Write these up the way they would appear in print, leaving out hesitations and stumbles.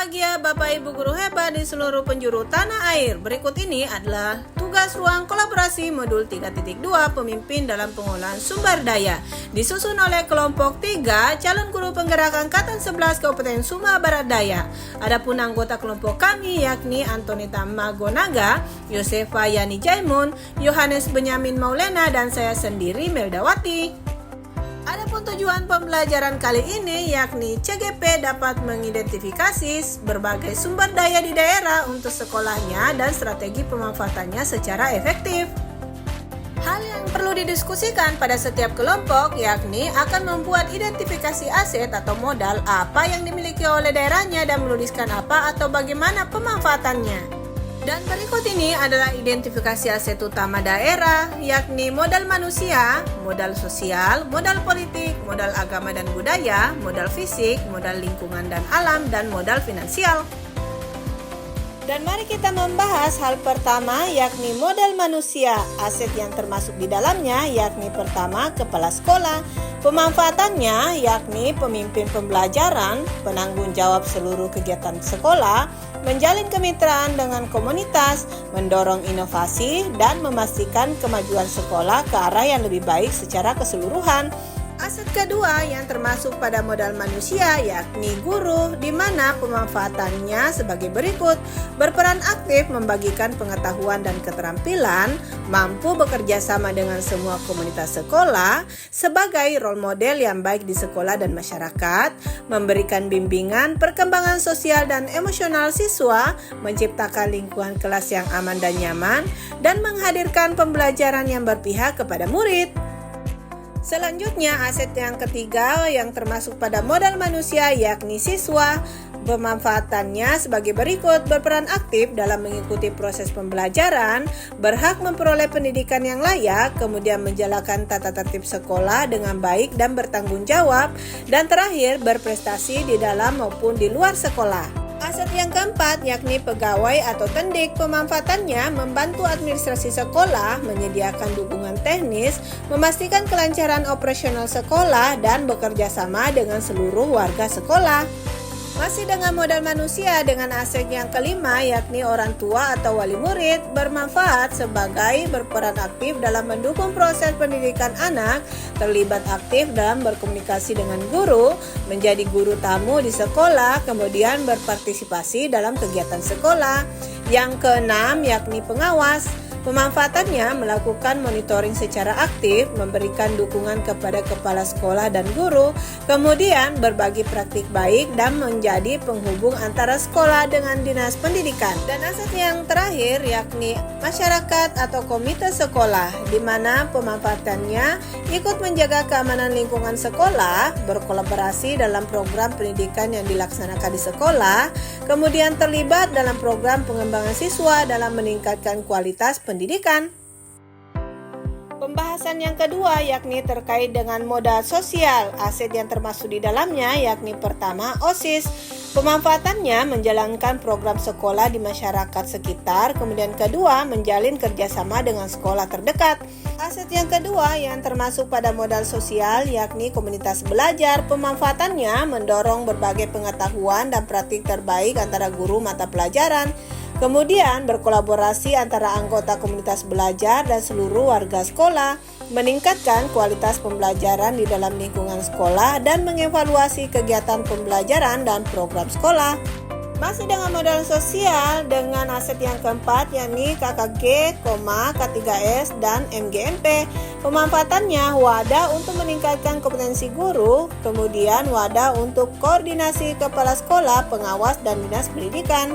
Berbahagia Bapak Ibu guru hebat di seluruh penjuru tanah air. Berikut ini adalah tugas ruang kolaborasi modul 3.2 pemimpin dalam pengolahan sumber daya. Disusun oleh kelompok 3 calon guru penggerak angkatan 11 Kabupaten Sumba Barat Daya. Adapun anggota kelompok kami yakni Antonita Magonaga, Yosefa Yani Jaimun, Yohanes Benyamin Maulena, dan saya sendiri Meldawati. Adapun tujuan pembelajaran kali ini yakni CGP dapat mengidentifikasi berbagai sumber daya di daerah untuk sekolahnya dan strategi pemanfaatannya secara efektif. Hal yang perlu didiskusikan pada setiap kelompok yakni akan membuat identifikasi aset atau modal apa yang dimiliki oleh daerahnya dan menuliskan apa atau bagaimana pemanfaatannya. Dan berikut ini adalah identifikasi aset utama daerah, yakni modal manusia, modal sosial, modal politik, modal agama dan budaya, modal fisik, modal lingkungan dan alam, dan modal finansial. Dan mari kita membahas hal pertama yakni modal manusia. Aset yang termasuk di dalamnya yakni pertama kepala sekolah, pemanfaatannya yakni pemimpin pembelajaran, penanggung jawab seluruh kegiatan sekolah, menjalin kemitraan dengan komunitas, mendorong inovasi, dan memastikan kemajuan sekolah ke arah yang lebih baik secara keseluruhan. Aset kedua yang termasuk pada modal manusia yakni guru, di mana pemanfaatannya sebagai berikut: berperan aktif membagikan pengetahuan dan keterampilan, mampu bekerja sama dengan semua komunitas sekolah, sebagai role model yang baik di sekolah dan masyarakat, memberikan bimbingan perkembangan sosial dan emosional siswa, menciptakan lingkungan kelas yang aman dan nyaman, dan menghadirkan pembelajaran yang berpihak kepada murid. Selanjutnya, aset yang ketiga yang termasuk pada modal manusia yakni siswa. Pemanfaatannya sebagai berikut: berperan aktif dalam mengikuti proses pembelajaran, berhak memperoleh pendidikan yang layak, kemudian menjalankan tata tertib sekolah dengan baik dan bertanggung jawab, dan terakhir berprestasi di dalam maupun di luar sekolah. Aset yang keempat yakni pegawai atau tendik. Pemanfaatannya membantu administrasi sekolah, menyediakan dukungan teknis, memastikan kelancaran operasional sekolah, dan bekerja sama dengan seluruh warga sekolah. Masih dengan modal manusia, dengan aset yang kelima yakni orang tua atau wali murid, bermanfaat sebagai berperan aktif dalam mendukung proses pendidikan anak, terlibat aktif dalam berkomunikasi dengan guru, menjadi guru tamu di sekolah, kemudian berpartisipasi dalam kegiatan sekolah. Yang keenam yakni pengawas. Pemanfaatannya melakukan monitoring secara aktif, memberikan dukungan kepada kepala sekolah dan guru, kemudian berbagi praktik baik dan menjadi penghubung antara sekolah dengan dinas pendidikan. Dan aset yang terakhir yakni masyarakat atau komite sekolah, di mana pemanfaatannya ikut menjaga keamanan lingkungan sekolah, berkolaborasi dalam program pendidikan yang dilaksanakan di sekolah, kemudian terlibat dalam program pengembangan siswa dalam meningkatkan kualitas pendidikan. Pembahasan yang kedua yakni terkait dengan modal sosial. Aset yang termasuk di dalamnya yakni pertama OSIS. Pemanfaatannya menjalankan program sekolah di masyarakat sekitar, kemudian kedua menjalin kerjasama dengan sekolah terdekat. Aset yang kedua yang termasuk pada modal sosial yakni komunitas belajar. Pemanfaatannya mendorong berbagai pengetahuan dan praktik terbaik antara guru mata pelajaran, kemudian berkolaborasi antara anggota komunitas belajar dan seluruh warga sekolah, meningkatkan kualitas pembelajaran di dalam lingkungan sekolah, dan mengevaluasi kegiatan pembelajaran dan program sekolah. Masih dengan modal sosial, dengan aset yang keempat yakni KKG, K3S, dan MGMP. Pemanfaatannya wadah untuk meningkatkan kompetensi guru, kemudian wadah untuk koordinasi kepala sekolah, pengawas, dan dinas pendidikan.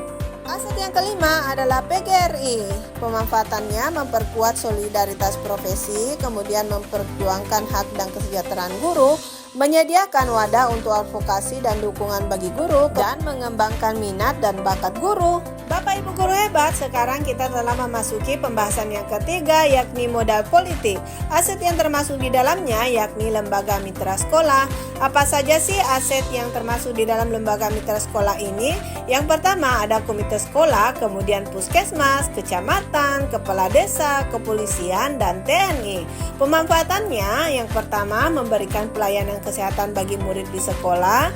Aset yang kelima adalah PGRI. Pemanfaatannya memperkuat solidaritas profesi, kemudian memperjuangkan hak dan kesejahteraan guru, menyediakan wadah untuk advokasi dan dukungan bagi guru, dan mengembangkan minat dan bakat guru. Bapak Ibu guru hebat, sekarang kita telah memasuki pembahasan yang ketiga yakni modal politik. Aset yang termasuk di dalamnya yakni lembaga mitra sekolah. Apa saja sih aset yang termasuk di dalam lembaga mitra sekolah ini? Yang pertama ada komite sekolah, kemudian puskesmas, kecamatan, kepala desa, kepolisian, dan TNI. Pemanfaatannya yang pertama memberikan pelayanan kesehatan bagi murid di sekolah.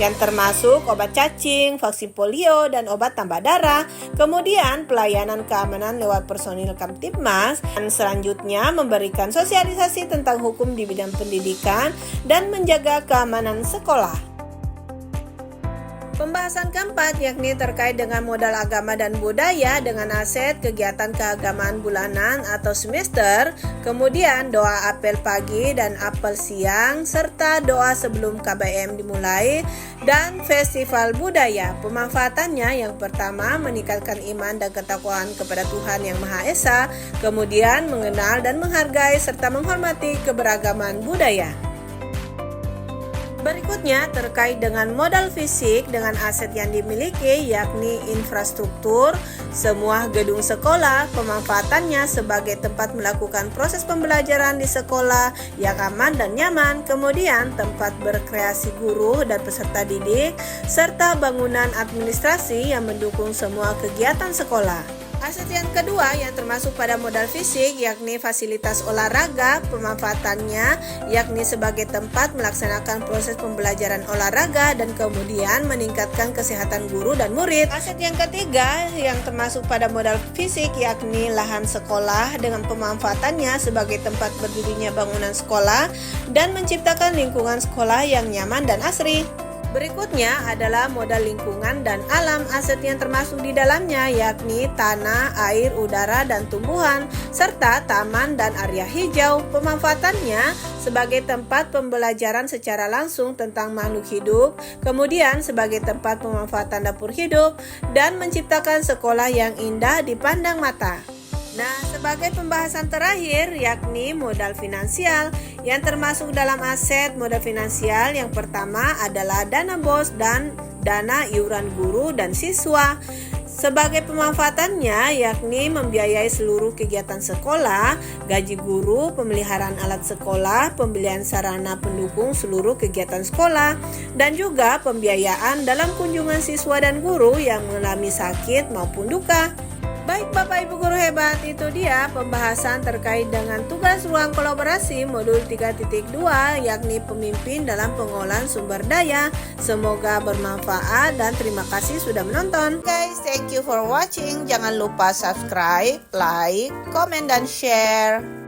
yang termasuk obat cacing, vaksin polio, dan obat tambah darah. Kemudian pelayanan keamanan lewat personil Kamtibmas, dan selanjutnya memberikan sosialisasi tentang hukum di bidang pendidikan dan menjaga keamanan sekolah. Pembahasan keempat yakni terkait dengan modal agama dan budaya dengan aset kegiatan keagamaan bulanan atau semester, kemudian doa apel pagi dan apel siang, serta doa sebelum KBM dimulai, dan festival budaya. Pemanfaatannya yang pertama meningkatkan iman dan ketakwaan kepada Tuhan Yang Maha Esa, kemudian mengenal dan menghargai serta menghormati keberagaman budaya. Berikutnya terkait dengan modal fisik dengan aset yang dimiliki yakni infrastruktur, semua gedung sekolah, pemanfaatannya sebagai tempat melakukan proses pembelajaran di sekolah yang aman dan nyaman, kemudian tempat berkreasi guru dan peserta didik, serta bangunan administrasi yang mendukung semua kegiatan sekolah. Aset yang kedua yang termasuk pada modal fisik yakni fasilitas olahraga, pemanfaatannya yakni sebagai tempat melaksanakan proses pembelajaran olahraga dan kemudian meningkatkan kesehatan guru dan murid. Aset yang ketiga yang termasuk pada modal fisik yakni lahan sekolah dengan pemanfaatannya sebagai tempat berdirinya bangunan sekolah dan menciptakan lingkungan sekolah yang nyaman dan asri. Berikutnya adalah modal lingkungan dan alam. Aset yang termasuk di dalamnya yakni tanah, air, udara, dan tumbuhan, serta taman dan area hijau. Pemanfaatannya sebagai tempat pembelajaran secara langsung tentang makhluk hidup, kemudian sebagai tempat pemanfaatan dapur hidup, dan menciptakan sekolah yang indah dipandang mata. Nah, sebagai pembahasan terakhir yakni modal finansial yang termasuk dalam aset modal finansial yang pertama adalah dana BOS dan dana iuran guru dan siswa. Sebagai pemanfaatannya yakni membiayai seluruh kegiatan sekolah, gaji guru, pemeliharaan alat sekolah, pembelian sarana pendukung seluruh kegiatan sekolah, dan juga pembiayaan dalam kunjungan siswa dan guru yang mengalami sakit maupun duka. Baik Bapak Ibu Guru Hebat, itu dia pembahasan terkait dengan tugas ruang kolaborasi modul 3.2 yakni pemimpin dalam pengolahan sumber daya. Semoga bermanfaat dan terima kasih sudah menonton. Guys, thank you for watching. Jangan lupa subscribe, like, comment, dan share.